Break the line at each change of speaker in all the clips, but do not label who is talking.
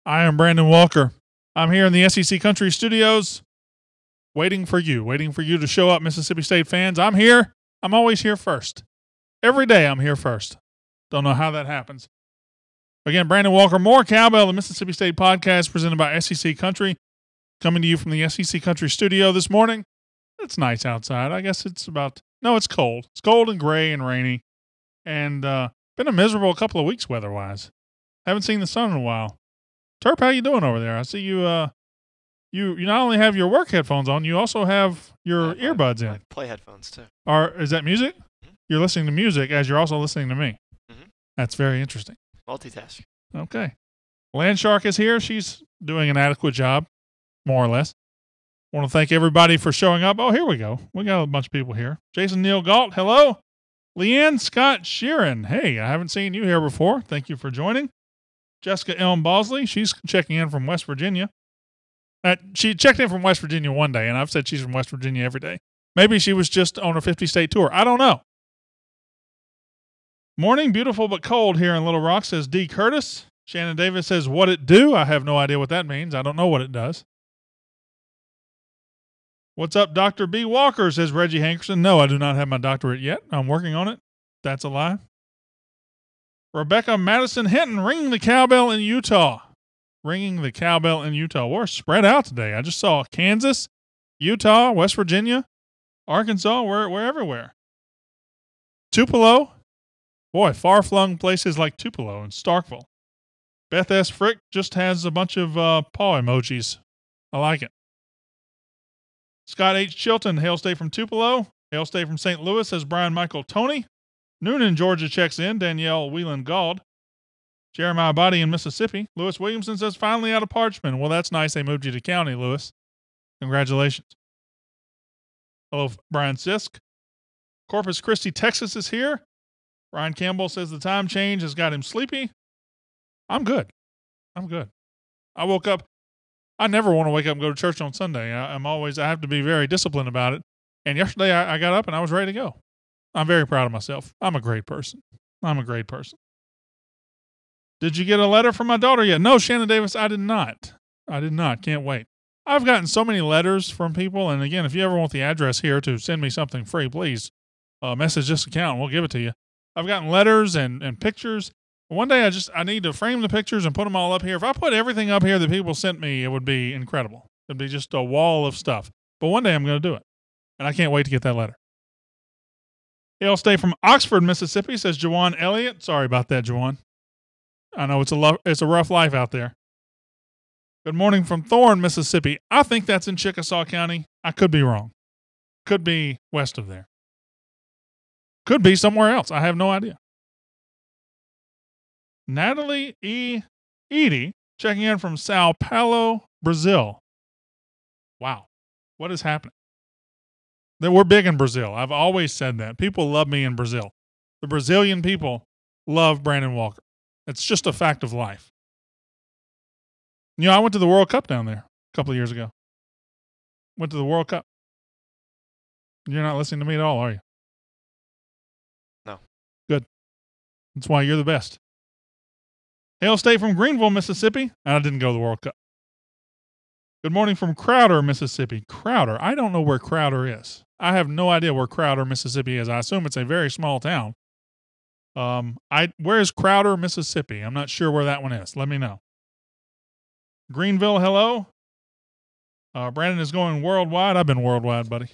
I am Brandon Walker. I'm here in the SEC Country Studios waiting for you to show up, Mississippi State fans. I'm here. I'm always here first. Every day I'm here first. Don't know how that happens. Again, Brandon Walker, more Cowbell, the Mississippi State podcast presented by SEC Country, coming to you from the SEC Country studio this morning. It's nice outside. I guess it's it's cold. It's cold and gray and rainy, and been a miserable couple of weeks weather-wise. Haven't seen the sun in a while. Terp, how you doing over there? I see you. You not only have your work headphones on, you also have your earbuds in.
I play headphones too.
Is that music? Mm-hmm. You're listening to music as you're also listening to me.
Mm-hmm.
That's very interesting.
Multitask.
Okay. Landshark is here. She's doing an adequate job, more or less. Want to thank everybody for showing up. Oh, here we go. We got a bunch of people here. Jason Neal Galt, hello. Leanne Scott Sheeran, hey, I haven't seen you here before. Thank you for joining. Jessica Elm Bosley, she's checking in from West Virginia. She checked in from West Virginia one day, and I've said she's from West Virginia every day. Maybe she was just on a 50-state tour. I don't know. Morning, beautiful but cold here in Little Rock, says D. Curtis. Shannon Davis says, what it do? I have no idea what that means. I don't know what it does. What's up, Dr. B. Walker, says Reggie Hankerson. No, I do not have my doctorate yet. I'm working on it. That's a lie. Rebecca Madison Hinton, ringing the cowbell in Utah. Ringing the cowbell in Utah. We're spread out today. I just saw Kansas, Utah, West Virginia, Arkansas. We're everywhere. Tupelo. Boy, far-flung places like Tupelo and Starkville. Beth S. Frick just has a bunch of paw emojis. I like it. Scott H. Chilton, Hail State from Tupelo. Hail State from St. Louis, says Brian Michael Tony. Noonan, Georgia checks in. Danielle Whelan Gauld. Jeremiah Body in Mississippi. Lewis Williamson says, finally out of Parchman. Well, that's nice. They moved you to county, Lewis. Congratulations. Hello, Brian Sisk. Corpus Christi, Texas is here. Ryan Campbell says the time change has got him sleepy. I'm good. I woke up. I never want to wake up and go to church on Sunday. I have to be very disciplined about it. And yesterday I got up and I was ready to go. I'm very proud of myself. I'm a great person. Did you get a letter from my daughter yet? No, Shannon Davis, I did not. Can't wait. I've gotten so many letters from people. And again, if you ever want the address here to send me something free, please message this account and we'll give it to you. I've gotten letters and pictures. One day I need to frame the pictures and put them all up here. If I put everything up here that people sent me, it would be incredible. It'd be just a wall of stuff. But one day I'm going to do it. And I can't wait to get that letter. Hail State from Oxford, Mississippi, says Jawan Elliott. Sorry about that, Jawan. I know it's a rough life out there. Good morning from Thorne, Mississippi. I think that's in Chickasaw County. I could be wrong. Could be west of there. Could be somewhere else. I have no idea. Natalie E. Edie, checking in from Sao Paulo, Brazil. Wow. What is happening? We're big in Brazil. I've always said that. People love me in Brazil. The Brazilian people love Brandon Walker. It's just a fact of life. You know, I went to the World Cup down there a couple of years ago. Went to the World Cup. You're not listening to me at all, are you?
No.
Good. That's why you're the best. Hail State from Greenville, Mississippi. I didn't go to the World Cup. Good morning from Crowder, Mississippi. Crowder. I don't know where Crowder is. I have no idea where Crowder, Mississippi is. I assume it's a very small town. Where is Crowder, Mississippi? I'm not sure where that one is. Let me know. Greenville, hello. Brandon is going worldwide. I've been worldwide, buddy.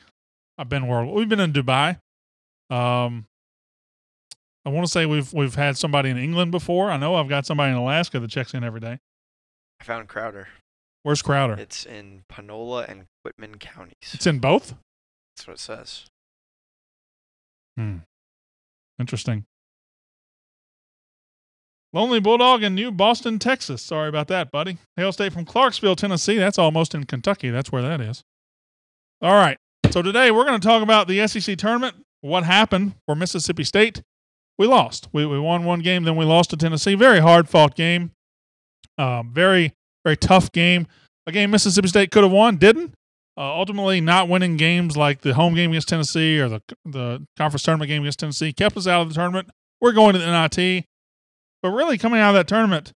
We've been in Dubai. I want to say we've had somebody in England before. I know I've got somebody in Alaska that checks in every day.
I found Crowder.
Where's Crowder?
It's in Panola and Quitman counties.
It's in both?
That's what it says.
Interesting. Lonely Bulldog in New Boston, Texas. Sorry about that, buddy. Hail State from Clarksville, Tennessee. That's almost in Kentucky. That's where that is. All right. So today we're going to talk about the SEC tournament, what happened for Mississippi State. We lost. We won one game, then we lost to Tennessee. Very hard-fought game. Very, very tough game. A game Mississippi State could have won, didn't. Ultimately, not winning games like the home game against Tennessee or the conference tournament game against Tennessee kept us out of the tournament. We're going to the NIT. But really, coming out of that tournament,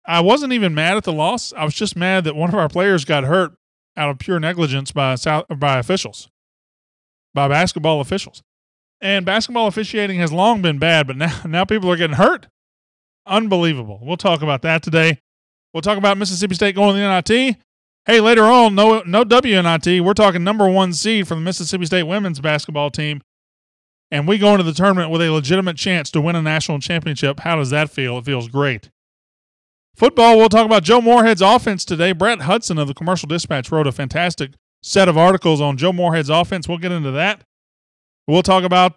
I wasn't even mad at the loss. I was just mad that one of our players got hurt out of pure negligence by officials, by basketball officials. And basketball officiating has long been bad, but now people are getting hurt. Unbelievable. We'll talk about that today. We'll talk about Mississippi State going to the NIT. Hey, later on, no WNIT. We're talking number 1 seed for the Mississippi State women's basketball team. And we go into the tournament with a legitimate chance to win a national championship. How does that feel? It feels great. Football, we'll talk about Joe Moorhead's offense today. Brett Hudson of the Commercial Dispatch wrote a fantastic set of articles on Joe Moorhead's offense. We'll get into that. We'll talk about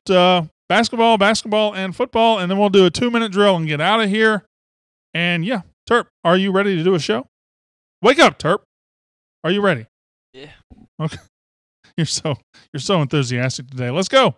basketball, and football, and then we'll do a 2-minute drill and get out of here. And yeah, Terp, are you ready to do a show? Wake up, Terp. Are you ready?
Yeah.
Okay. You're so enthusiastic today. Let's go.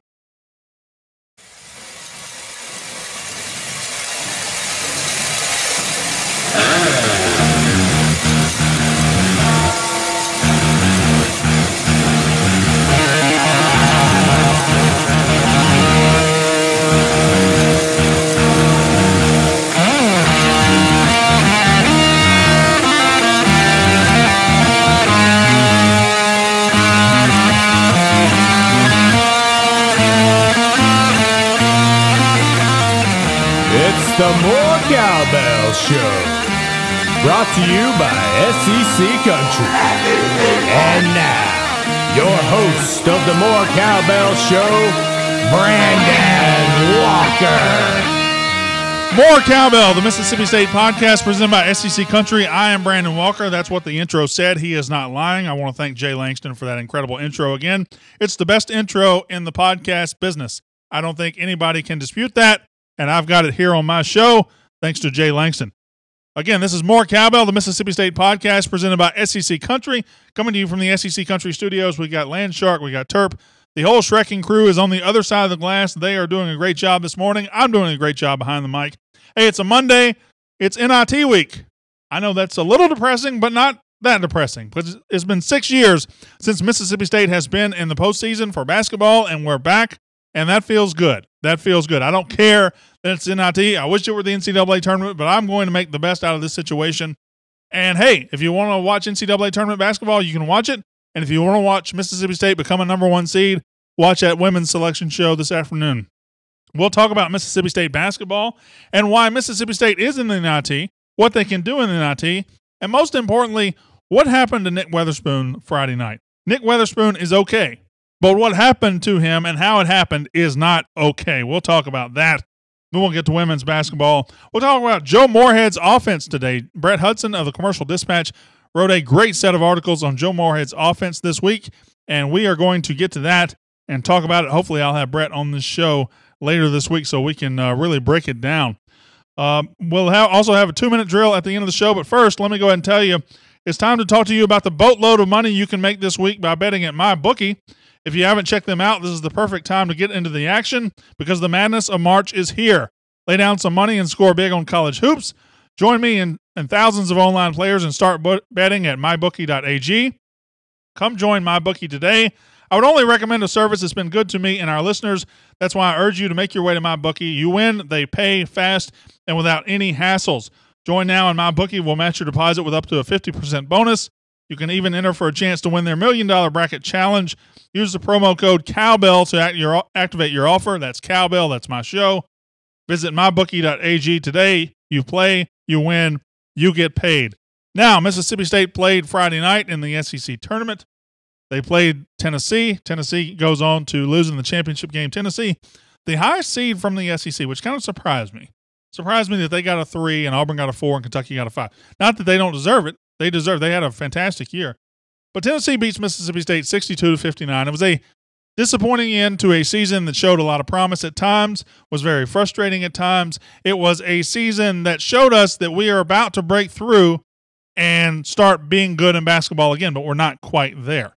The More Cowbell Show, brought to you by SEC Country. And now, your host of the More Cowbell Show, Brandon Walker.
More Cowbell, the Mississippi State podcast presented by SEC Country. I am Brandon Walker. That's what the intro said. He is not lying. I want to thank Jay Langston for that incredible intro again. It's the best intro in the podcast business. I don't think anybody can dispute that. And I've got it here on my show, thanks to Jay Langston. Again, this is More Cowbell, the Mississippi State podcast presented by SEC Country. Coming to you from the SEC Country studios, we got Landshark, we got Terp. The whole Shrekking crew is on the other side of the glass. They are doing a great job this morning. I'm doing a great job behind the mic. Hey, it's a Monday. It's NIT week. I know that's a little depressing, but not that depressing, because it's been 6 years since Mississippi State has been in the postseason for basketball, and we're back. And that feels good. That feels good. I don't care that it's NIT. I wish it were the NCAA tournament, but I'm going to make the best out of this situation. And hey, if you want to watch NCAA tournament basketball, you can watch it. And if you want to watch Mississippi State become a number 1 seed, watch that women's selection show this afternoon. We'll talk about Mississippi State basketball and why Mississippi State is in the NIT, what they can do in the NIT, and most importantly, what happened to Nick Weatherspoon Friday night. Nick Weatherspoon is okay. But what happened to him and how it happened is not okay. We'll talk about that. Then we'll get to women's basketball. We'll talk about Joe Moorhead's offense today. Brett Hudson of the Commercial Dispatch wrote a great set of articles on Joe Moorhead's offense this week, and we are going to get to that and talk about it. Hopefully I'll have Brett on this show later this week so we can really break it down. We'll also have a 2-minute drill at the end of the show, but first, let me go ahead and tell you, it's time to talk to you about the boatload of money you can make this week by betting at MyBookie. If you haven't checked them out, this is the perfect time to get into the action because the madness of March is here. Lay down some money and score big on college hoops. Join me and thousands of online players and start betting at mybookie.ag. Come join MyBookie today. I would only recommend a service that's been good to me and our listeners. That's why I urge you to make your way to MyBookie. You win, they pay fast, and without any hassles. Join now, and MyBookie will match your deposit with up to a 50% bonus. You can even enter for a chance to win their $1 Million Bracket Challenge. Use the promo code Cowbell to activate your offer. That's Cowbell. That's my show. Visit mybookie.ag today. You play, you win, you get paid. Now, Mississippi State played Friday night in the SEC tournament. They played Tennessee. Tennessee goes on to lose in the championship game. Tennessee, the highest seed from the SEC, which kind of surprised me. Surprised me that they got a 3 and Auburn got a 4 and Kentucky got a 5. Not that they don't deserve it. They had a fantastic year. But Tennessee beats Mississippi State 62-59. It was a disappointing end to a season that showed a lot of promise at times, was very frustrating at times. It was a season that showed us that we are about to break through and start being good in basketball again, but we're not quite there.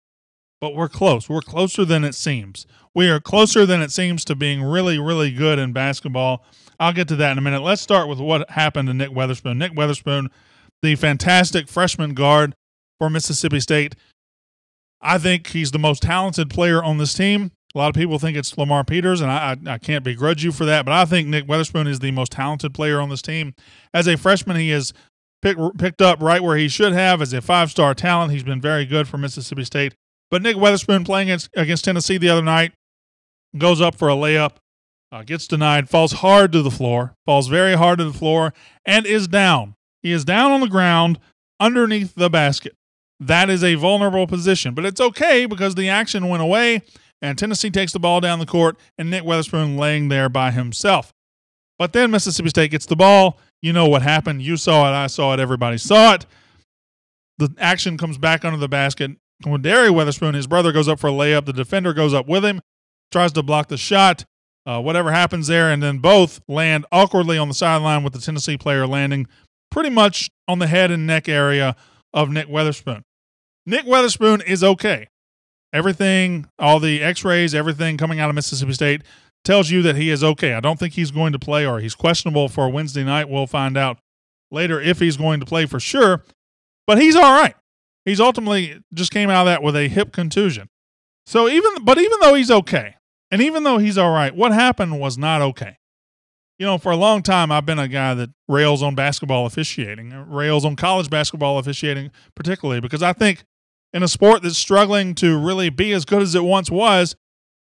But we're close. We're closer than it seems. We are closer than it seems to being really, really good in basketball. I'll get to that in a minute. Let's start with what happened to Nick Weatherspoon. Nick Weatherspoon, the fantastic freshman guard for Mississippi State. I think he's the most talented player on this team. A lot of people think it's Lamar Peters, and I can't begrudge you for that, but I think Nick Weatherspoon is the most talented player on this team. As a freshman, he is picked up right where he should have as a 5-star talent. He's been very good for Mississippi State. But Nick Weatherspoon playing against Tennessee the other night goes up for a layup, gets denied, falls hard to the floor, falls very hard to the floor, and is down. He is down on the ground underneath the basket. That is a vulnerable position, but it's okay because the action went away, and Tennessee takes the ball down the court, and Nick Weatherspoon laying there by himself. But then Mississippi State gets the ball. You know what happened. You saw it. I saw it. Everybody saw it. The action comes back under the basket. When Derry Weatherspoon, his brother, goes up for a layup, the defender goes up with him, tries to block the shot. Whatever happens there, and then both land awkwardly on the sideline with the Tennessee player landing pretty much on the head and neck area of Nick Weatherspoon. Nick Weatherspoon is okay. Everything, all the x-rays, everything coming out of Mississippi State tells you that he is okay. I don't think he's going to play, or he's questionable for Wednesday night. We'll find out later if he's going to play for sure. But he's all right. He's ultimately just came out of that with a hip contusion. So even though he's okay, and even though he's all right, what happened was not okay. You know, for a long time, I've been a guy that rails on basketball officiating, rails on college basketball officiating particularly, because I think in a sport that's struggling to really be as good as it once was,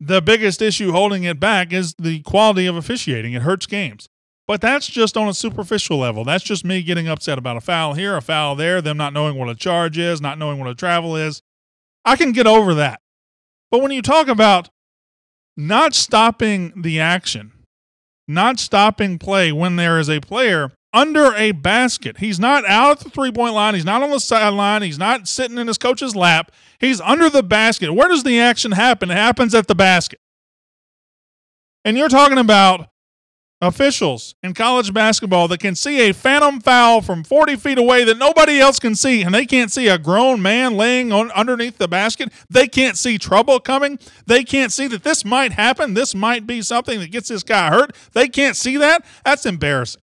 the biggest issue holding it back is the quality of officiating. It hurts games. But that's just on a superficial level. That's just me getting upset about a foul here, a foul there, them not knowing what a charge is, not knowing what a travel is. I can get over that. But when you talk about not stopping the action, not stopping play when there is a player under a basket, he's not out at the three-point line, he's not on the sideline, he's not sitting in his coach's lap, he's under the basket. Where does the action happen? It happens at the basket. And you're talking about officials in college basketball that can see a phantom foul from 40 feet away that nobody else can see, and they can't see a grown man laying underneath the basket. They can't see trouble coming. They can't see that this might happen. This might be something that gets this guy hurt. They can't see that. That's embarrassing.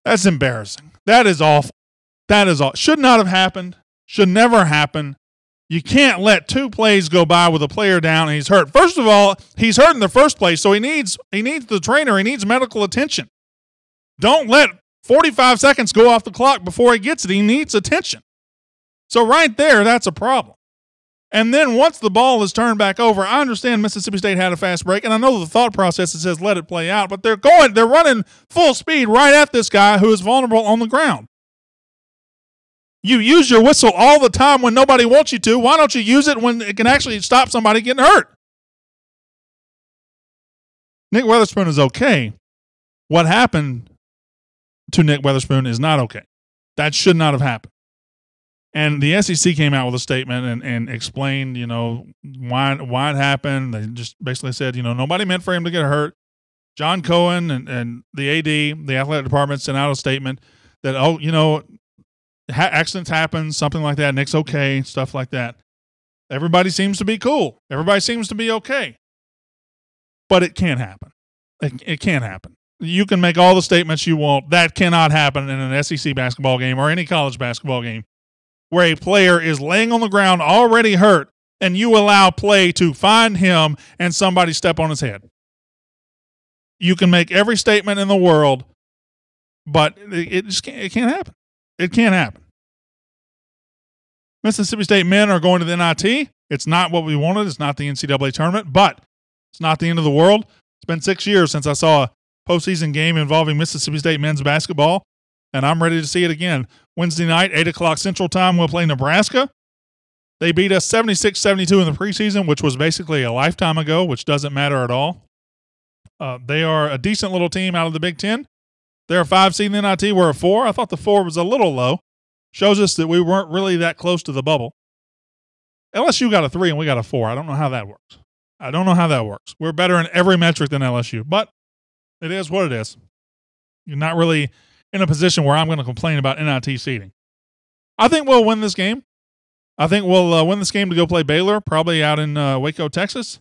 That's embarrassing. That is awful. That is all. Should not have happened. Should never happen. You can't let two plays go by with a player down and he's hurt. First of all, he's hurt in the first place, so he needs the trainer. He needs medical attention. Don't let 45 seconds go off the clock before he gets it. He needs attention. So right there, that's a problem. And then once the ball is turned back over, I understand Mississippi State had a fast break, and I know the thought process that says let it play out, but they're running full speed right at this guy who is vulnerable on the ground. You use your whistle all the time when nobody wants you to. Why don't you use it when it can actually stop somebody getting hurt? Nick Weatherspoon is okay. What happened to Nick Weatherspoon is not okay. That should not have happened. And the SEC came out with a statement and explained, why it happened. They just basically said, nobody meant for him to get hurt. John Cohen and the AD, the athletic department, sent out a statement that, accidents happen, something like that. Nick's okay, stuff like that. Everybody seems to be cool. Everybody seems to be okay. But it can't happen. It can't happen. You can make all the statements you want. That cannot happen in an SEC basketball game or any college basketball game where a player is laying on the ground already hurt and you allow play to find him and somebody step on his head. You can make every statement in the world, but it can't happen. It can't happen. Mississippi State men are going to the NIT. It's not what we wanted. It's not the NCAA tournament, but it's not the end of the world. It's been 6 years since I saw a postseason game involving Mississippi State men's basketball, and I'm ready to see it again. Wednesday night, 8 o'clock Central Time, we'll play Nebraska. They beat us 76-72 in the preseason, which was basically a lifetime ago, which doesn't matter at all. They are a decent little team out of the Big Ten. They're a 5 seed in the NIT. We're a 4. I thought the 4 was a little low. Shows us that we weren't really that close to the bubble. LSU got a 3 and we got a 4. I don't know how that works. We're better in every metric than LSU, but it is what it is. You're not really in a position where I'm going to complain about NIT seeding. I think we'll win this game. I think we'll win this game to go play Baylor, probably out in Waco, Texas.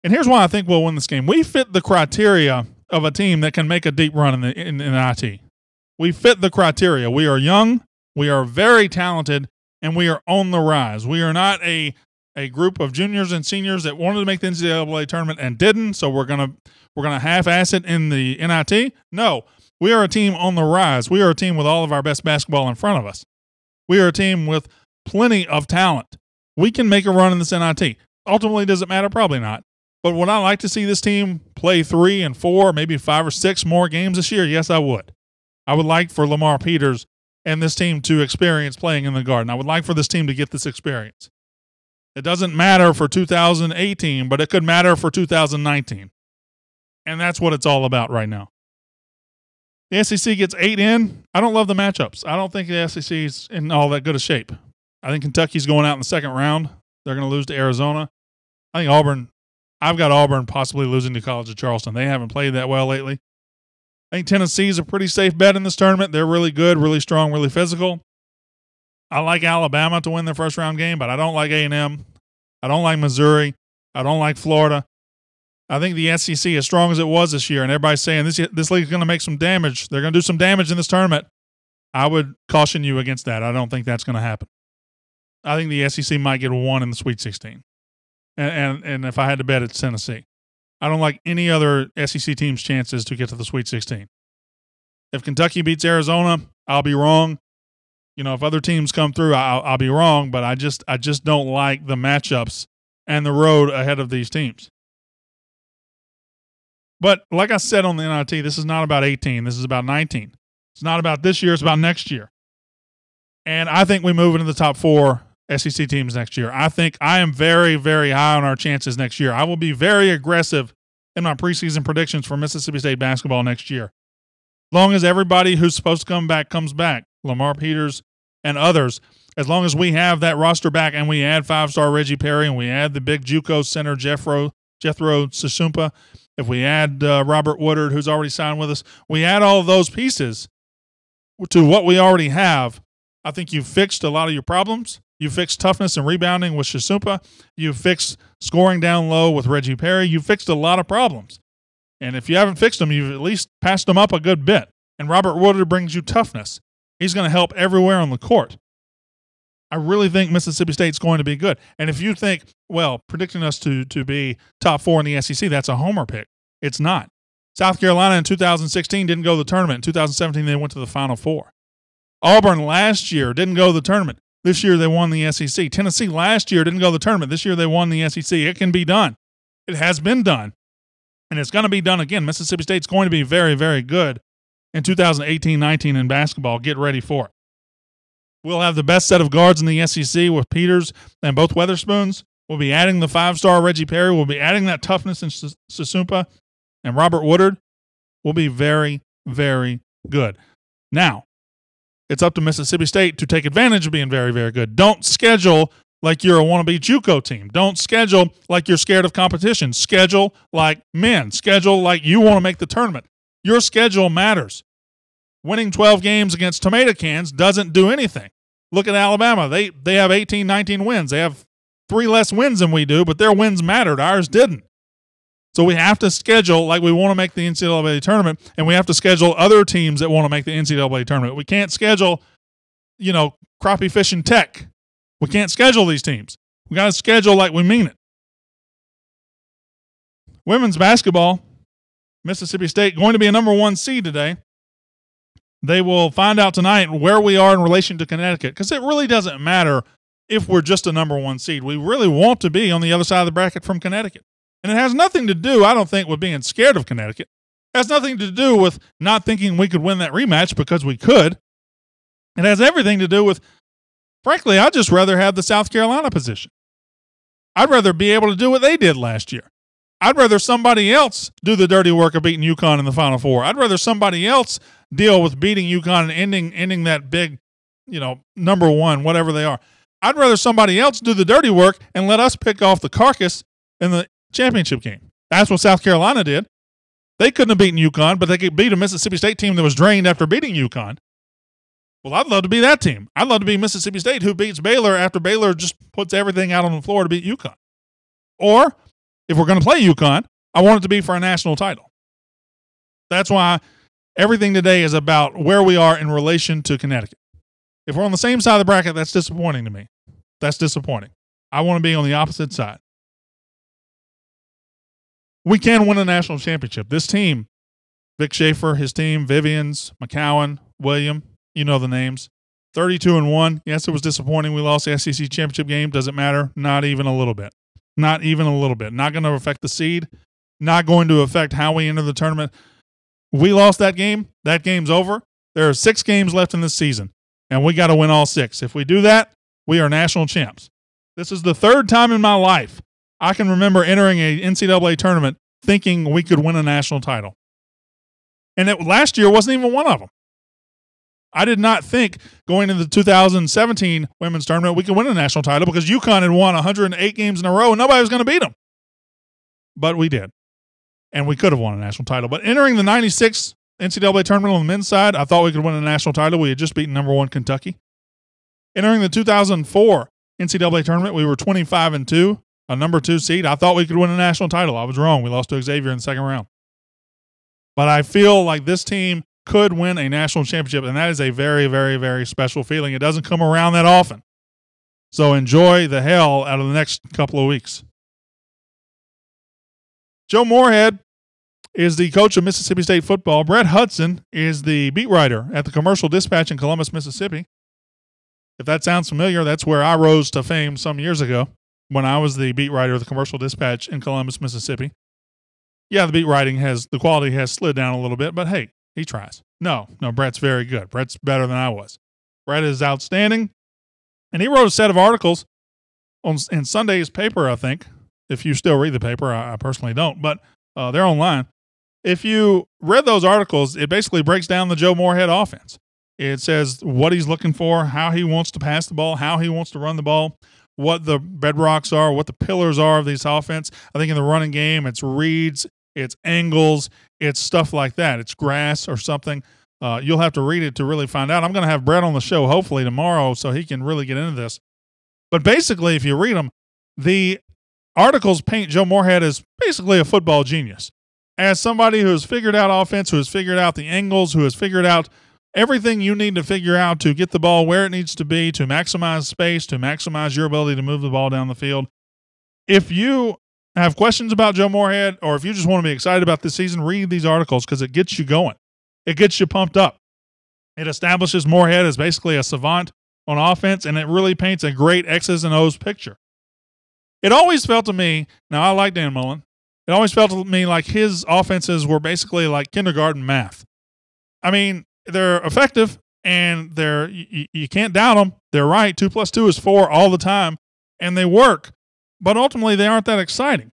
And here's why I think we'll win this game. We fit the criteria of a team that can make a deep run in NIT. We fit the criteria. We are young, we are very talented, and we are on the rise. We are not a group of juniors and seniors that wanted to make the NCAA tournament and didn't, so we're gonna half-ass it in the NIT. No, We are a team on the rise. We are a team with all of our best basketball in front of us. We are a team with plenty of talent. We can make a run in this NIT. Ultimately, does it matter? Probably not. But would I like to see this team play 3 and 4, maybe 5 or 6 more games this year? Yes, I would. I would like for Lamar Peters and this team to experience playing in the Garden. I would like for this team to get this experience. It doesn't matter for 2018, but it could matter for 2019. And that's what it's all about right now. The SEC gets 8 in. I don't love the matchups. I don't think the SEC is in all that good a shape. I think Kentucky's going out in the second round. They're going to lose to Arizona. I think I've got Auburn possibly losing to College of Charleston. They haven't played that well lately. I think Tennessee's a pretty safe bet in this tournament. They're really good, really strong, really physical. I like Alabama to win their first round game, but I don't like A&M. I don't like Missouri. I don't like Florida. I think the SEC, as strong as it was this year, and everybody's saying this league's going to make some damage. They're going to do some damage in this tournament. I would caution you against that. I don't think that's going to happen. I think the SEC might get 1 in the Sweet 16. And if I had to bet, it's Tennessee. I don't like any other SEC team's chances to get to the Sweet 16. If Kentucky beats Arizona, I'll be wrong. If other teams come through, I'll be wrong. But I just don't like the matchups and the road ahead of these teams. But like I said on the NIT, this is not about 18. This is about 19. It's not about this year. It's about next year. And I think we move into the top 4 SEC teams next year. I think I am very, very high on our chances next year. I will be very aggressive in my preseason predictions for Mississippi State basketball next year. As long as everybody who's supposed to come back comes back, Lamar Peters and others, as long as we have that roster back and we add 5-star Reggie Perry and we add the big JUCO center Jethro Sasumpa, if we add Robert Woodard, who's already signed with us, we add all of those pieces to what we already have, I think you've fixed a lot of your problems. You fixed toughness and rebounding with Sasumpa. You fixed scoring down low with Reggie Perry. You fixed a lot of problems. And if you haven't fixed them, you've at least passed them up a good bit. And Robert Woodard brings you toughness. He's going to help everywhere on the court. I really think Mississippi State's going to be good. And if you think, predicting us to be top 4 in the SEC, that's a homer pick. It's not. South Carolina in 2016 didn't go to the tournament. In 2017, they went to the Final Four. Auburn last year didn't go to the tournament. This year they won the SEC. Tennessee last year didn't go to the tournament. This year they won the SEC. It can be done. It has been done. And it's going to be done again. Mississippi State's going to be very, very good in 2018-19 in basketball. Get ready for it. We'll have the best set of guards in the SEC with Peters and both Weatherspoons. We'll be adding the 5-star Reggie Perry. We'll be adding that toughness in Sasumpa and Robert Woodard. We'll be very, very good. Now, it's up to Mississippi State to take advantage of being very, very good. Don't schedule like you're a wannabe JUCO team. Don't schedule like you're scared of competition. Schedule like men. Schedule like you want to make the tournament. Your schedule matters. Winning 12 games against tomato cans doesn't do anything. Look at Alabama. They have 18, 19 wins. They have 3 less wins than we do, but their wins mattered. Ours didn't. So we have to schedule like we want to make the NCAA tournament, and we have to schedule other teams that want to make the NCAA tournament. We can't schedule, crappie fishing Tech. We can't schedule these teams. We got to schedule like we mean it. Women's basketball, Mississippi State going to be a number 1 seed today. They will find out tonight where we are in relation to Connecticut, because it really doesn't matter if we're just a number 1 seed. We really want to be on the other side of the bracket from Connecticut. And it has nothing to do, I don't think, with being scared of Connecticut. It has nothing to do with not thinking we could win that rematch, because we could. It has everything to do with, frankly, I'd just rather have the South Carolina position. I'd rather be able to do what they did last year. I'd rather somebody else do the dirty work of beating UConn in the Final Four. I'd rather somebody else deal with beating UConn and ending that big, number 1, whatever they are. I'd rather somebody else do the dirty work and let us pick off the carcass in the championship game. That's what South Carolina did. They couldn't have beaten UConn, but they could beat a Mississippi State team that was drained after beating UConn. Well, I'd love to be that team. I'd love to be Mississippi State, who beats Baylor after Baylor just puts everything out on the floor to beat UConn. Or, if we're going to play UConn, I want it to be for a national title. That's why everything today is about where we are in relation to Connecticut. If we're on the same side of the bracket, that's disappointing to me. That's disappointing. I want to be on the opposite side. We can win a national championship. This team Vic Schaefer, his team, Vivians, McCowan, William, you know the names. 32-1. Yes, it was disappointing. We lost the SEC championship game. Does it matter? Not even a little bit. Not even a little bit. Not going to affect the seed. Not going to affect how we enter the tournament. We lost that game. That game's over. There are 6 games left in this season, and we got to win all 6. If we do that, we are national champs. This is the 3rd time in my life I can remember entering a NCAA tournament thinking we could win a national title. And last year wasn't even one of them. I did not think going into the 2017 women's tournament we could win a national title because UConn had won 108 games in a row and nobody was going to beat them. But we did. And we could have won a national title. But entering the 96 NCAA tournament on the men's side, I thought we could win a national title. We had just beaten number 1 Kentucky. Entering the 2004 NCAA tournament, we were 25-2, a number 2 seed. I thought we could win a national title. I was wrong. We lost to Xavier in the second round. But I feel like this team could win a national championship, and that is a very, very, very special feeling. It doesn't come around that often. So enjoy the hell out of the next couple of weeks. Joe Moorhead is the coach of Mississippi State football. Brett Hudson is the beat writer at the Commercial Dispatch in Columbus, Mississippi. If that sounds familiar, that's where I rose to fame some years ago when I was the beat writer of the Commercial Dispatch in Columbus, Mississippi. Yeah, the beat writing the quality has slid down a little bit, but hey, he tries. No, Brett's very good. Brett's better than I was. Brett is outstanding, and he wrote a set of articles in Sunday's paper, I think. If you still read the paper, I personally don't, but they're online. If you read those articles, it basically breaks down the Joe Moorhead offense. It says what he's looking for, how he wants to pass the ball, how he wants to run the ball, what the bedrocks are, what the pillars are of this offense. I think in the running game, it's reads, it's angles, it's stuff like that. It's grass or something. You'll have to read it to really find out. I'm going to have Brett on the show hopefully tomorrow so he can really get into this. But basically, if you read them, the articles paint Joe Moorhead as basically a football genius. As somebody who has figured out offense, who has figured out the angles, who has figured out everything you need to figure out to get the ball where it needs to be, to maximize space, to maximize your ability to move the ball down the field. If you have questions about Joe Moorhead, or if you just want to be excited about this season, read these articles because it gets you going. It gets you pumped up. It establishes Moorhead as basically a savant on offense, and it really paints a great X's and O's picture. It always felt to me, now I like Dan Mullen, it always felt to me like his offenses were basically like kindergarten math. I mean, they're effective, and you can't doubt them. They're right. 2 + 2 is 4 all the time, and they work. But ultimately, they aren't that exciting.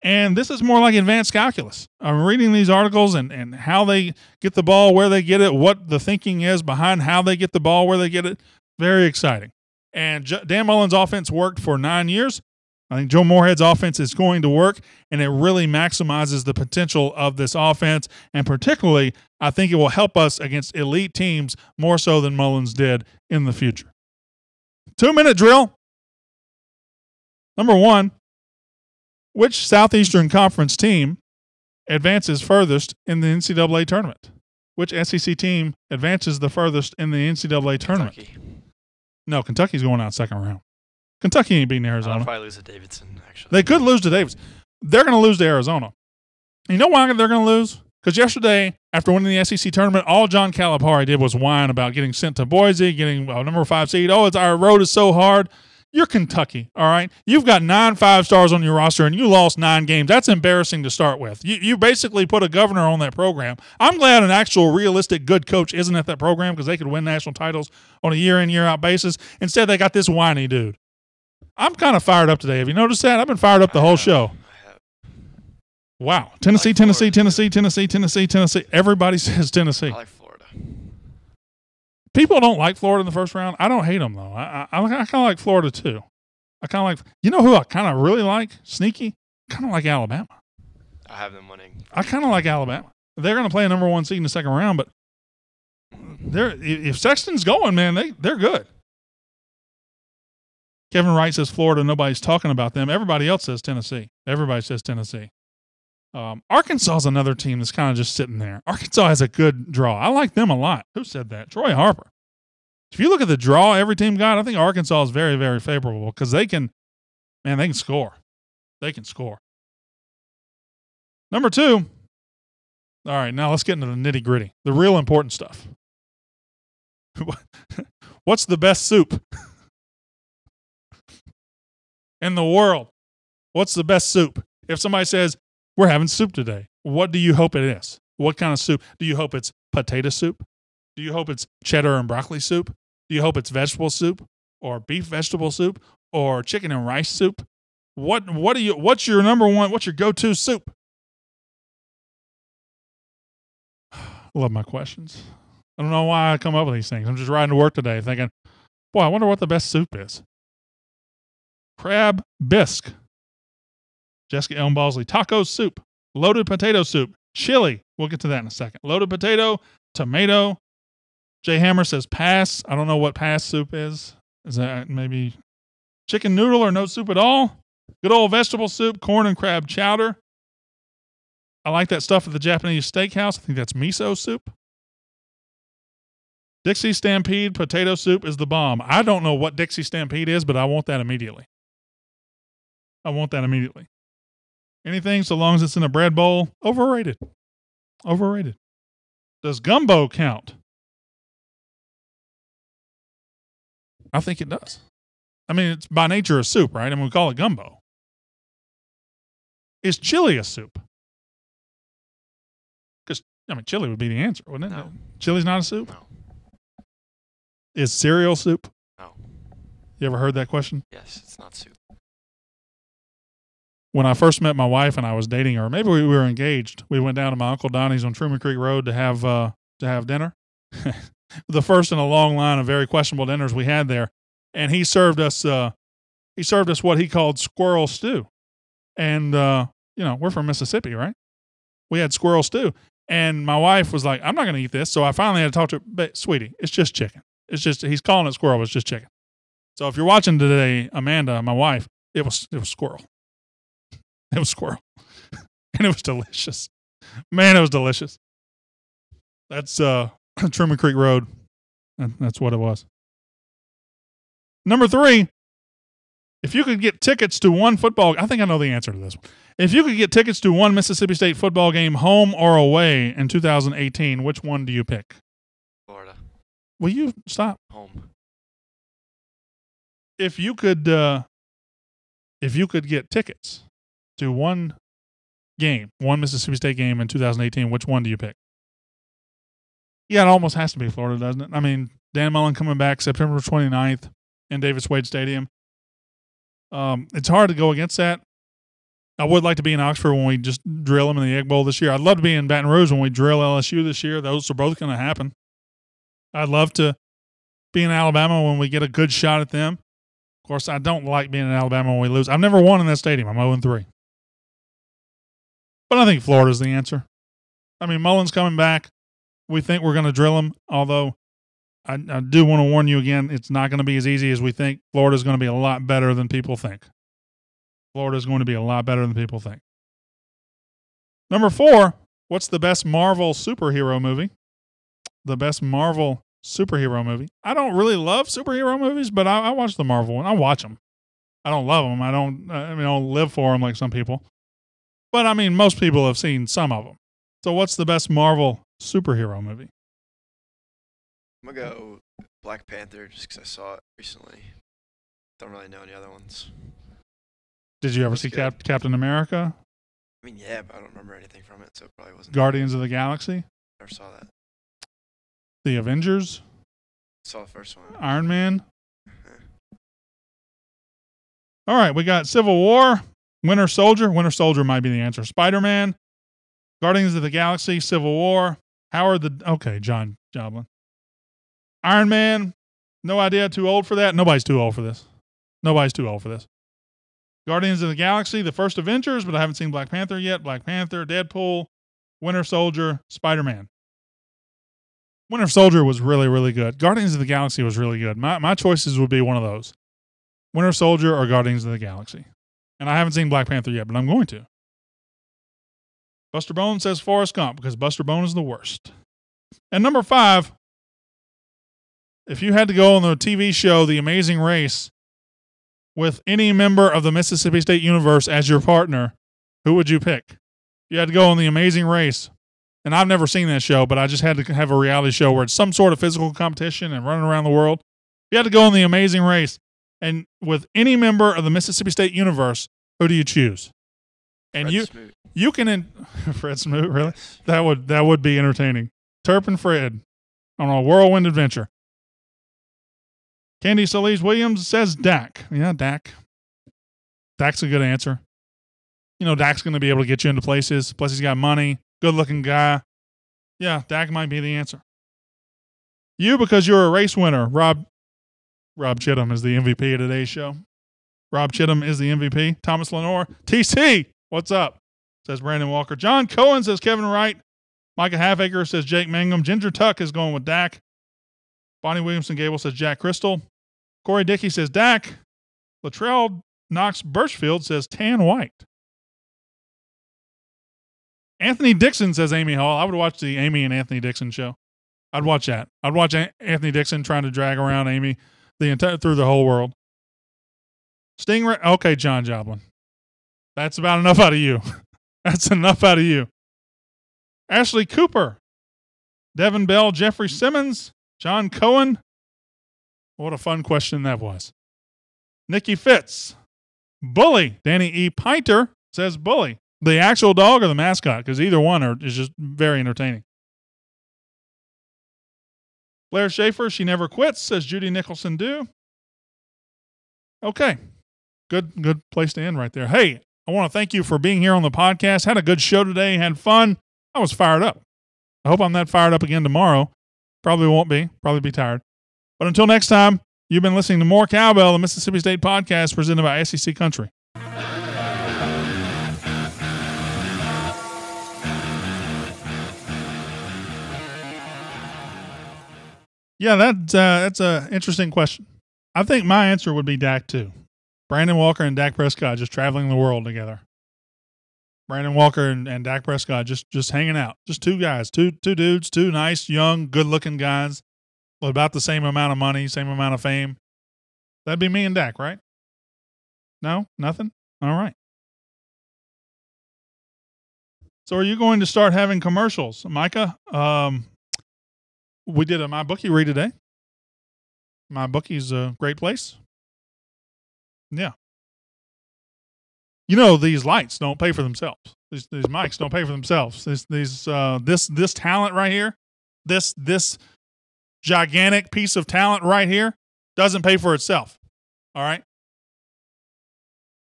And this is more like advanced calculus. I'm reading these articles and how they get the ball, where they get it, what the thinking is behind how they get the ball, where they get it. Very exciting. And Dan Mullen's offense worked for 9 years. I think Joe Moorhead's offense is going to work, and it really maximizes the potential of this offense. And particularly, I think it will help us against elite teams more so than Mullins did in the future. 2-minute drill. Number 1, which Southeastern Conference team advances furthest in the NCAA tournament? Which SEC team advances the furthest in the NCAA tournament?
Kentucky.
No, Kentucky's going out second round. Kentucky ain't beating Arizona.
I'll probably lose to Davidson, actually.
They could lose to Davidson. They're going to lose to Arizona. You know why they're going to lose? Because yesterday, after winning the SEC tournament, all John Calipari did was whine about getting sent to Boise, getting a number 5 seed. Oh, our road is so hard. You're Kentucky, all right? You've got 9 5-stars on your roster, and you lost 9 games. That's embarrassing to start with. You basically put a governor on that program. I'm glad an actual, realistic, good coach isn't at that program because they could win national titles on a year-in, year-out basis. Instead, they got this whiny dude. I'm kind of fired up today. Have you noticed that? I've been fired up the whole show. Wow. Tennessee,
like
Tennessee,
Florida.
Tennessee, Tennessee, Tennessee, Tennessee. Everybody says Tennessee.
I like Florida.
People don't like Florida in the first round. I don't hate them, though. I kind of like Florida, too. I kind of like, you know who I kind of really like? Sneaky? Kind of like Alabama.
I have them winning.
I kind of like Alabama. They're going to play a number 1 seed in the second round, but if Sexton's going, man, they're good. Kevin Wright says Florida, nobody's talking about them. Everybody else says Tennessee. Everybody says Tennessee. Arkansas is another team that's kind of just sitting there. Arkansas has a good draw. I like them a lot. Who said that? Troy Harper. If you look at the draw every team got, I think Arkansas is very, very favorable because they can score. They can score. Number 2, All right, now let's get into the nitty gritty, the real important stuff. What's the best soup in the world? What's the best soup? If somebody says, we're having soup today, what do you hope it is? What kind of soup? Do you hope it's potato soup? Do you hope it's cheddar and broccoli soup? Do you hope it's vegetable soup or beef vegetable soup or chicken and rice soup? What's your number one, what's your go-to soup? Love my questions. I don't know why I come up with these things. I'm just riding to work today thinking, boy, I wonder what the best soup is. Crab bisque. Jessica Elm Balsley. Taco soup. Loaded potato soup. Chili. We'll get to that in a second. Loaded potato. Tomato. Jay Hammer says pass. I don't know what pass soup is. Is that maybe chicken noodle or no soup at all? Good old vegetable soup. Corn and crab chowder. I like that stuff at the Japanese steakhouse. I think that's miso soup. Dixie Stampede potato soup is the bomb. I don't know what Dixie Stampede is, but I want that immediately. Anything so long as it's in a bread bowl, overrated. Does gumbo count? I think it does. I mean, it's by nature a soup, right? I mean, we call it gumbo. Is chili a soup? Because, I mean, chili would be the answer, wouldn't it?
No.
Chili's not a soup?
No.
Is cereal soup?
No.
You ever heard that question?
Yes, it's not soup.
When I first met my wife and I was dating her, maybe we were engaged. We went down to my Uncle Donnie's on Truman Creek Road to have dinner. The first in a long line of very questionable dinners we had there, and he served us what he called squirrel stew. And we're from Mississippi, right? We had squirrel stew, and my wife was like, "I'm not going to eat this." So I finally had to talk to her, "But, sweetie, it's just chicken. It's just he's calling it squirrel, but it's just chicken." So if you're watching today, Amanda, my wife, it was squirrel. It was squirrel. And it was delicious. Man, it was delicious. That's Truman Creek Road. That's what it was. Number 3, if you could get tickets to one football, I think I know the answer to this one. If you could get tickets to one Mississippi State football game, home or away, in 2018, which one do you pick?
Florida.
Will you stop?
Home.
If you could get tickets to one Mississippi State game in 2018, which one do you pick? Yeah, it almost has to be Florida, doesn't it? I mean, Dan Mullen coming back September 29th in Davis Wade Stadium. It's hard to go against that. I would like to be in Oxford when we just drill them in the Egg Bowl this year. I'd love to be in Baton Rouge when we drill LSU this year. Those are both going to happen. I'd love to be in Alabama when we get a good shot at them. Of course, I don't like being in Alabama when we lose. I've never won in that stadium. I'm 0-3. But I think Florida's the answer. I mean, Mullen's coming back. We think we're going to drill him, although I do want to warn you again, it's not going to be as easy as we think. Florida's going to be a lot better than people think. Florida's going to be a lot better than people think. Number 4, what's the best Marvel superhero movie? The best Marvel superhero movie. I don't really love superhero movies, but I watch the Marvel one. I watch them. I don't love them. I don't live for them like some people. But I mean, most people have seen some of them. So what's the best Marvel superhero movie?
I'm going to go Black Panther just because I saw it recently. Don't really know any other ones.
Did you ever see Captain America?
I mean, yeah, but I don't remember anything from it, so it probably wasn't.
Guardians of the Galaxy?
Never saw that.
The Avengers?
Saw the first one.
Iron Man? All right, we got Civil War, Winter Soldier. Winter Soldier might be the answer. Spider-Man, Guardians of the Galaxy, Civil War, John Joblin. Iron Man, no idea, too old for that. Nobody's too old for this. Guardians of the Galaxy, the first Avengers, but I haven't seen Black Panther yet. Black Panther, Deadpool, Winter Soldier, Spider-Man. Winter Soldier was really, really good. Guardians of the Galaxy was really good. My choices would be one of those. Winter Soldier or Guardians of the Galaxy. And I haven't seen Black Panther yet, but I'm going to. Buster Bone says Forrest Gump because Buster Bone is the worst. And number 5, if you had to go on the TV show The Amazing Race with any member of the Mississippi State universe as your partner, who would you pick? If you had to go on The Amazing Race And I've never seen that show, but I just had to have a reality show where it's some sort of physical competition and running around the world. You had to go in the Amazing Race. And with any member of the Mississippi State universe, who do you choose? And you can Fred Smoot, really? That would be entertaining. Turp and Fred on a whirlwind adventure. Candy Solis Williams says Dak. Yeah, Dak. Dak's a good answer. You know, Dak's going to be able to get you into places. Plus, he's got money. Good-looking guy. Yeah, Dak might be the answer. You, because you're a race winner. Rob Chittum is the MVP of today's show. Rob Chittum is the MVP. Thomas Lenore. TC, what's up? Says Brandon Walker. John Cohen says Kevin Wright. Micah Halfacre says Jake Mangum. Ginger Tuck is going with Dak. Bonnie Williamson Gable says Jack Crystal. Corey Dickey says Dak. Latrell Knox Birchfield says Tan White. Anthony Dixon says Amy Hall. I would watch the Amy and Anthony Dixon show. I'd watch that. I'd watch Anthony Dixon trying to drag around Amy through the whole world. Stingray. Okay, John Joplin. That's about enough out of you. That's enough out of you. Ashley Cooper. Devin Bell. Jeffrey Simmons. John Cohen. What a fun question that was. Nikki Fitz. Bully. Danny E. Pinter says Bully. The actual dog or the mascot? Because either one is just very entertaining. Blair Schaefer, she never quits, says Judy Nicholson do. Okay. Good place to end right there. Hey, I want to thank you for being here on the podcast. Had a good show today. Had fun. I was fired up. I hope I'm that fired up again tomorrow. Probably won't be. Probably be tired. But until next time, you've been listening to More Cowbell, the Mississippi State podcast presented by SEC Country. Yeah, that's an interesting question. I think my answer would be Dak too. Brandon Walker and Dak Prescott just traveling the world together. Brandon Walker and Dak Prescott just hanging out. Just two guys, two dudes, two nice, young, good-looking guys with about the same amount of money, same amount of fame. That'd be me and Dak, right? No? Nothing? All right. So are you going to start having commercials, Micah? We did a MyBookie read today. MyBookie's a great place. Yeah. You know, these lights don't pay for themselves. These mics don't pay for themselves. This talent right here, this gigantic piece of talent right here doesn't pay for itself. All right?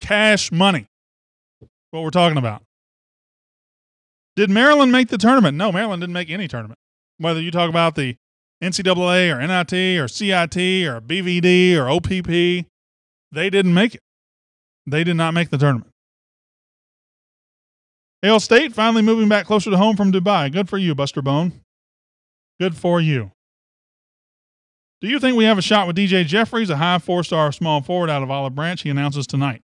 Cash money. What we're talking about. Did Maryland make the tournament? No, Maryland didn't make any tournament. Whether you talk about the NCAA or NIT or CIT or BVD or OPP, they didn't make it. They did not make the tournament. Hale State finally moving back closer to home from Dubai. Good for you, Buster Bone. Good for you. Do you think we have a shot with DJ Jeffries, a high 4-star small forward out of Olive Branch? He announces tonight.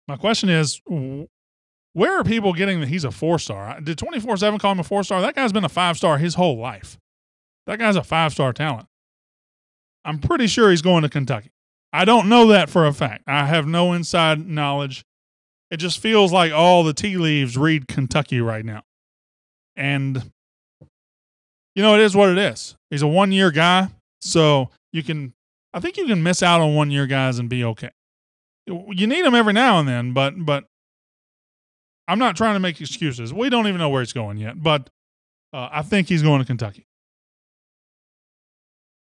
My question is, where are people getting that he's a 4-star? Did 24/7 call him a 4-star? That guy's been a 5-star his whole life. That guy's a 5-star talent. I'm pretty sure he's going to Kentucky. I don't know that for a fact. I have no inside knowledge. It just feels like all the tea leaves read Kentucky right now. And, you know, it is what it is. He's a 1-year guy, so I think you can miss out on 1-year guys and be okay. You need them every now and then, but I'm not trying to make excuses. We don't even know where he's going yet, but I think he's going to Kentucky.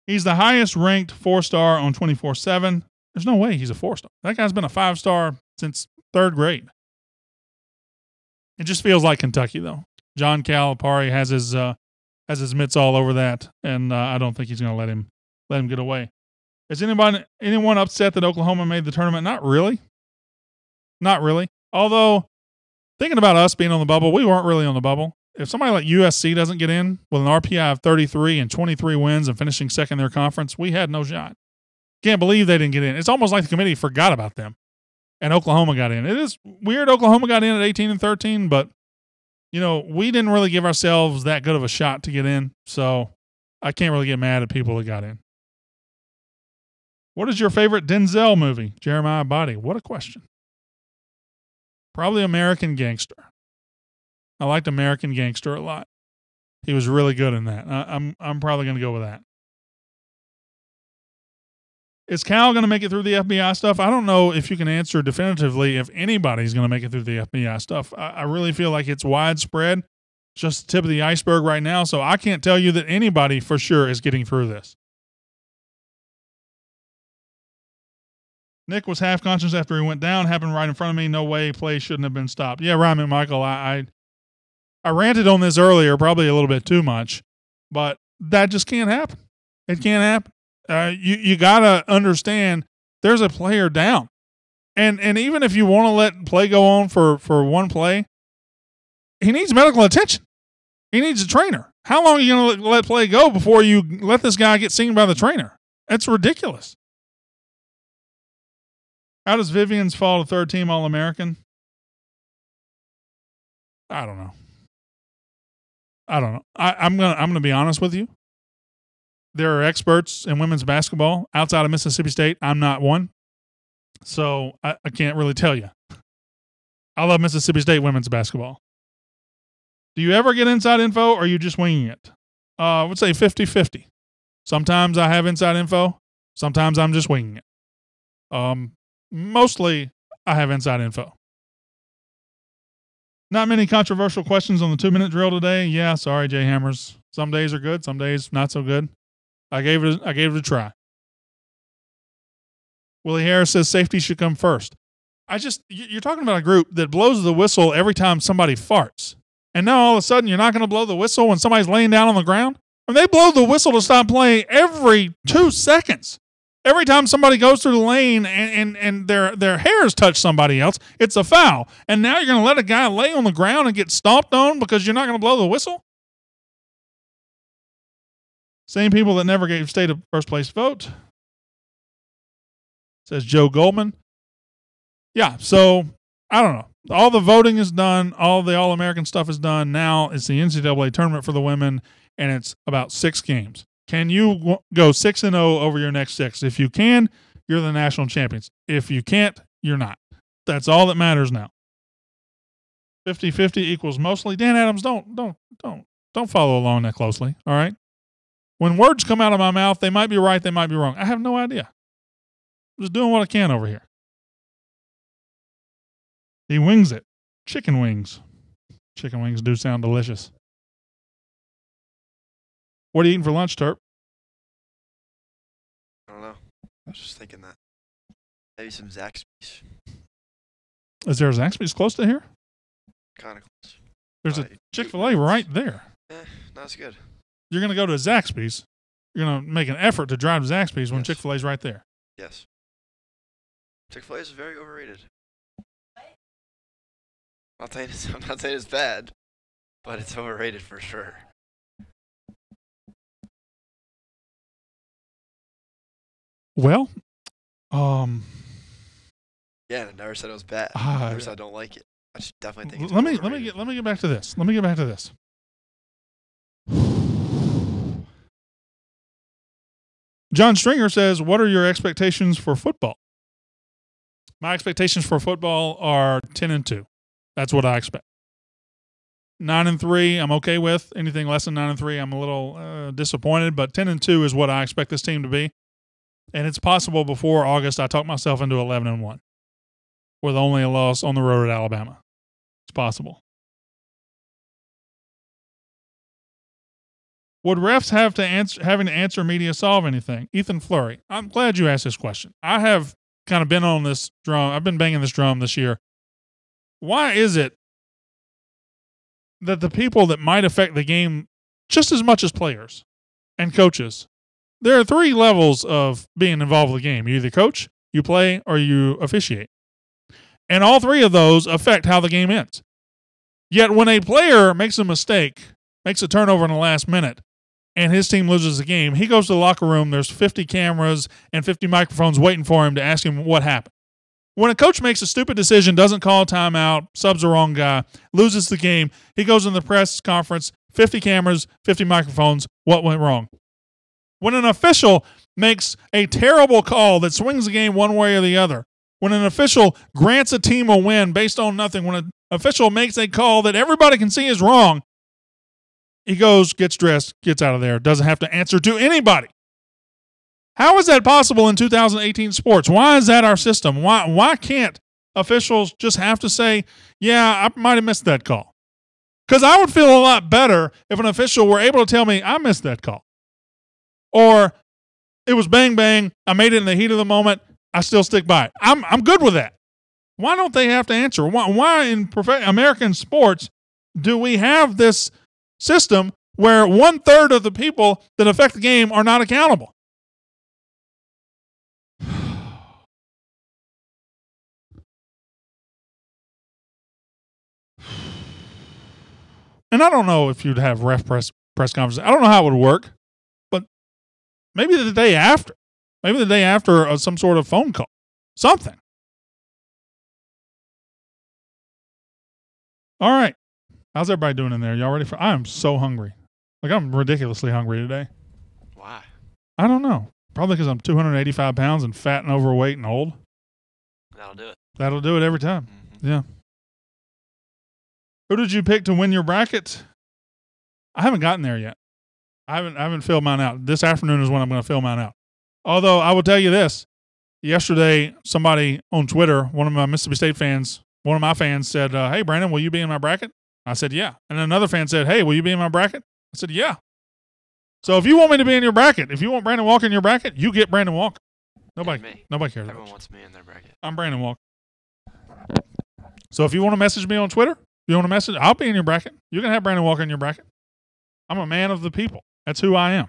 He's the highest ranked 4-star on 24/7. There's no way he's a 4-star. That guy's been a 5-star since 3rd grade. It just feels like Kentucky, though. John Calipari has his mitts all over that, and I don't think he's going to let him get away. Is anyone upset that Oklahoma made the tournament? Not really. Not really. Although, thinking about us being on the bubble, we weren't really on the bubble. If somebody like USC doesn't get in with an RPI of 33 and 23 wins and finishing second in their conference, we had no shot. Can't believe they didn't get in. It's almost like the committee forgot about them, and Oklahoma got in. It is weird Oklahoma got in at 18 and 13, but, you know, we didn't really give ourselves that good of a shot to get in, so I can't really get mad at people that got in. What is your favorite Denzel movie? Jeremiah Body. What a question. Probably American Gangster. I liked American Gangster a lot. He was really good in that. I'm probably going to go with that. Is Cal going to make it through the FBI stuff? I don't know if you can answer definitively if anybody's going to make it through the FBI stuff. I really feel like it's widespread. It's just the tip of the iceberg right now, so I can't tell you that anybody for sure is getting through this. Nick was half conscious after he went down. Happened right in front of me. No way. Play shouldn't have been stopped. Yeah, Ryan McMichael, I ranted on this earlier, probably a little bit too much, but that just can't happen. It can't happen. You got to understand there's a player down. And even if you want to let play go on for one play, he needs medical attention. He needs a trainer. How long are you going to let play go before you let this guy get seen by the trainer? That's ridiculous. How does Vivian's fall to third team All-American? I don't know. I'm gonna be honest with you. There are experts in women's basketball outside of Mississippi State. I'm not one, so I can't really tell you. I love Mississippi State women's basketball. Do you ever get inside info, or are you just winging it? I would say 50-50. Sometimes I have inside info. Sometimes I'm just winging it. Mostly I have inside info. Not many controversial questions on the 2-minute drill today. Yeah, sorry, Jay Hammers. Some days are good, some days not so good. I gave it a try. Willie Harris says safety should come first. You're talking about a group that blows the whistle every time somebody farts. And now all of a sudden you're not going to blow the whistle when somebody's laying down on the ground? And they blow the whistle to stop playing every 2 seconds. Every time somebody goes through the lane and their hairs touch somebody else, it's a foul. And now you're going to let a guy lay on the ground and get stomped on because you're not going to blow the whistle? Same people that never gave state a first place vote. Says Joe Goldman. Yeah, so I don't know. All the voting is done. All the All-American stuff is done. Now it's the NCAA tournament for the women, and it's about 6 games. Can you go 6-0 over your next 6? If you can, you're the national champions. If you can't, you're not. That's all that matters now. 50-50 equals mostly. Dan Adams, don't follow along that closely, all right? When words come out of my mouth, they might be right, they might be wrong. I have no idea. I'm just doing what I can over here. He wings it. Chicken wings. Chicken wings do sound delicious. What are you eating for lunch, Terp?
I don't know. I was just thinking that. Maybe some Zaxby's.
Is there a Zaxby's close to here?
Kind of close.
There's a Chick-fil-A right there.
Not as good.
You're going to go to Zaxby's. You're going to make an effort to drive to Zaxby's when
Yes.
Chick-fil-A's right there.
Yes. Chick-fil-A is very overrated. I'm not saying it's bad, but it's overrated for sure.
Well,
Yeah, and I never said it was bad. I never said I don't like it. I just definitely think it's overrated.
let me get back to this. Let me get back to this. John Stringer says, "What are your expectations for football?" My expectations for football are 10-2. That's what I expect. 9-3, I'm okay with. Anything less than 9-3, I'm a little disappointed. But 10-2 is what I expect this team to be. And it's possible before August I talk myself into 11-1 with only a loss on the road at Alabama. It's possible. Would refs having to answer media solve anything? Ethan Fleury, I'm glad you asked this question. I have kind of been on this drum. I've been banging this drum this year. Why is it that the people that might affect the game just as much as players and coaches, there are 3 levels of being involved with the game. You either coach, you play, or you officiate. And all 3 of those affect how the game ends. Yet when a player makes a mistake, makes a turnover in the last minute, and his team loses the game, he goes to the locker room, there's 50 cameras and 50 microphones waiting for him to ask him what happened. When a coach makes a stupid decision, doesn't call a timeout, subs the wrong guy, loses the game, he goes in the press conference, 50 cameras, 50 microphones, what went wrong? When an official makes a terrible call that swings the game one way or the other, when an official grants a team a win based on nothing, when an official makes a call that everybody can see is wrong, he goes, gets dressed, gets out of there, doesn't have to answer to anybody. How is that possible in 2018 sports? Why is that our system? Why can't officials just have to say, yeah, I might have missed that call? Because I would feel a lot better if an official were able to tell me, I missed that call. Or it was bang, bang, I made it in the heat of the moment, I still stick by it. I'm good with that. Why don't they have to answer? Why in American sports do we have this system where 1/3 of the people that affect the game are not accountable? And I don't know if you'd have ref press conferences. I don't know how it would work, but maybe the day after. Maybe the day after some sort of phone call. Something. All right. How's everybody doing in there? Y'all ready for? I am so hungry. Like, I'm ridiculously hungry today.
Why?
I don't know. Probably because I'm 285 pounds and fat and overweight and old.
That'll do it.
That'll do it every time.
Mm-hmm.
Yeah. Who did you pick to win your bracket? I haven't gotten there yet. I haven't filled mine out. This afternoon is when I'm going to fill mine out. Although I will tell you this. Yesterday, somebody on Twitter, one of my Mississippi State fans, one of my fans said, hey, Brandon, will you be in my bracket? I said, yeah. And then another fan said, hey, will you be in my bracket? I said, yeah. So if you want me to be in your bracket, if you want Brandon Walker in your bracket, you get Brandon Walker. Nobody cares.
Everyone wants me in their bracket.
I'm Brandon Walker. So if you want to message me on Twitter, I'll be in your bracket. You can have Brandon Walker in your bracket. I'm a man of the people. That's who I am.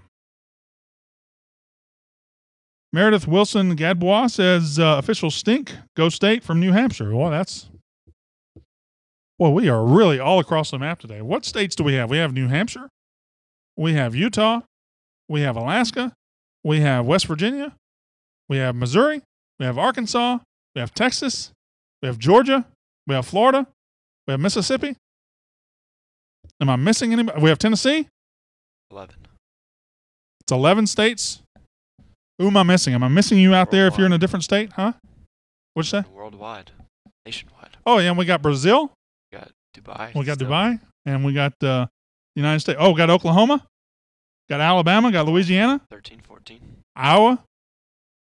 Meredith Wilson Gadbois says, officials stink. Go State from New Hampshire. Well, we are really all across the map today. What states do we have? We have New Hampshire. We have Utah. We have Alaska. We have West Virginia. We have Missouri. We have Arkansas. We have Texas. We have Georgia. We have Florida. We have Mississippi. Am I missing anybody? We have Tennessee.
11.
It's 11 states. Who am I missing? Am I missing you out there if you're in a different state? Huh? What'd you say?
Worldwide. Nationwide.
Oh, yeah, and we got Brazil.
We got Dubai.
We got Dubai. And we got the United States. Oh, we got Oklahoma. Got Alabama. Got Louisiana.
13, 14.
Iowa.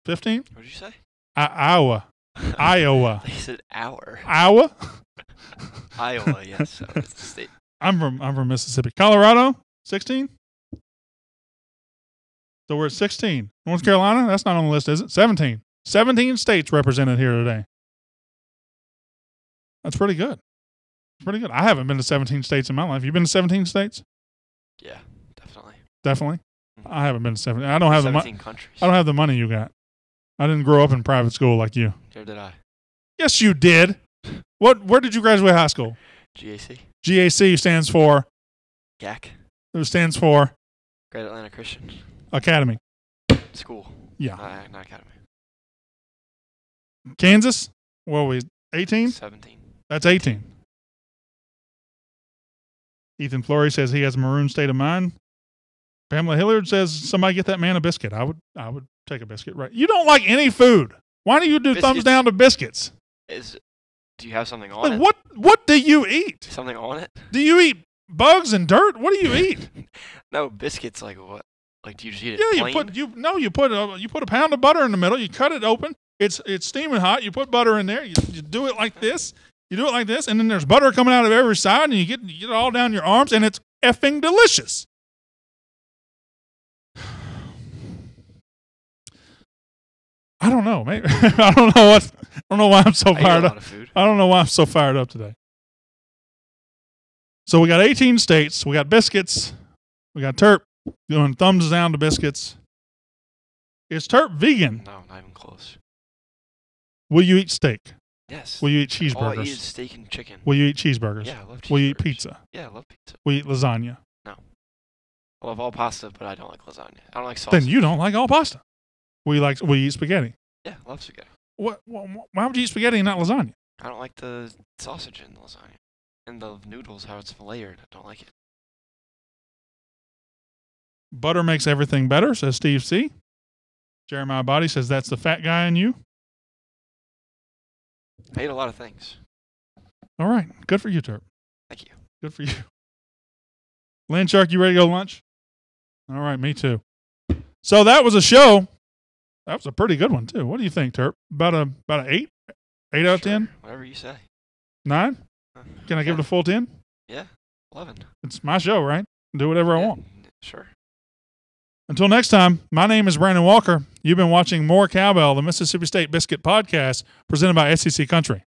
15.
What did you say?
Iowa. Iowa.
They said hour.
Iowa.
Iowa, yes. So it's the state.
I'm from Mississippi. Colorado. 16. So we're at 16. North Carolina, that's not on the list, is it? 17. 17 states represented here today. That's pretty good. Pretty good. I haven't been to 17 states in my life. You been to 17 states?
Yeah, definitely.
Definitely?
Mm-hmm.
I haven't been to 17. I don't have
17 countries.
I don't have the money you got. I didn't grow up in private school like you.
Neither did I.
Yes, you did. Where did you graduate high school?
GAC.
GAC stands for?
GAC.
It stands for?
Great Atlanta Christian
Academy.
School.
Yeah.
Not academy.
Kansas? What are we, 18?
17.
That's 18. Ethan Flory says he has a maroon state of mind. Pamela Hilliard says somebody get that man a biscuit. I would take a biscuit. Right? You don't like any food. Why do you do thumbs down to biscuits?
Do you have something on it?
What do you eat?
Something on it?
Do you eat bugs and dirt? What do you eat?
No, biscuits like what? Like, do you just eat it
Yeah,
plain?
you put a pound of butter in the middle. You cut it open. It's steaming hot. You put butter in there. You do it like this. You do it like this, and then there's butter coming out of every side, and you get it all down your arms, and it's effing delicious. I don't know, maybe I don't know why I'm so fired up. I don't know why I'm so fired up today. So we got 18 states. We got biscuits. We got Terp doing thumbs down to biscuits. Is Terp vegan?
No, not even close.
Will you eat steak?
Yes.
Will you eat cheeseburgers?
All I eat is steak and chicken.
Will you eat cheeseburgers?
Yeah, I love cheeseburgers.
Will you eat pizza?
Yeah, I love pizza.
Will you eat lasagna?
No. I love all pasta, but I don't like lasagna. I don't like sausage.
Then you don't like all pasta. Will you eat spaghetti?
Yeah, I love spaghetti.
Why would you eat spaghetti and not lasagna?
I don't like the sausage in the lasagna. And the noodles, how it's layered. I don't like it.
Butter makes everything better, says Steve C. Jeremiah Body says that's the fat guy in you.
I ate a lot of things.
All right. Good for you, Turp.
Thank you.
Good for you. Land Shark, you ready to go to lunch? All right, me too. So that was a show. That was a pretty good one, too. What do you think, Turp? About an 8? 8 out of 10?
Whatever you say.
9? Can I give it a full 10?
Yeah, 11.
It's my show, right? Do whatever I want.
Sure.
Until next time, my name is Brandon Walker. You've been watching More Cowbell, the Mississippi State Biscuit Podcast, presented by SEC Country.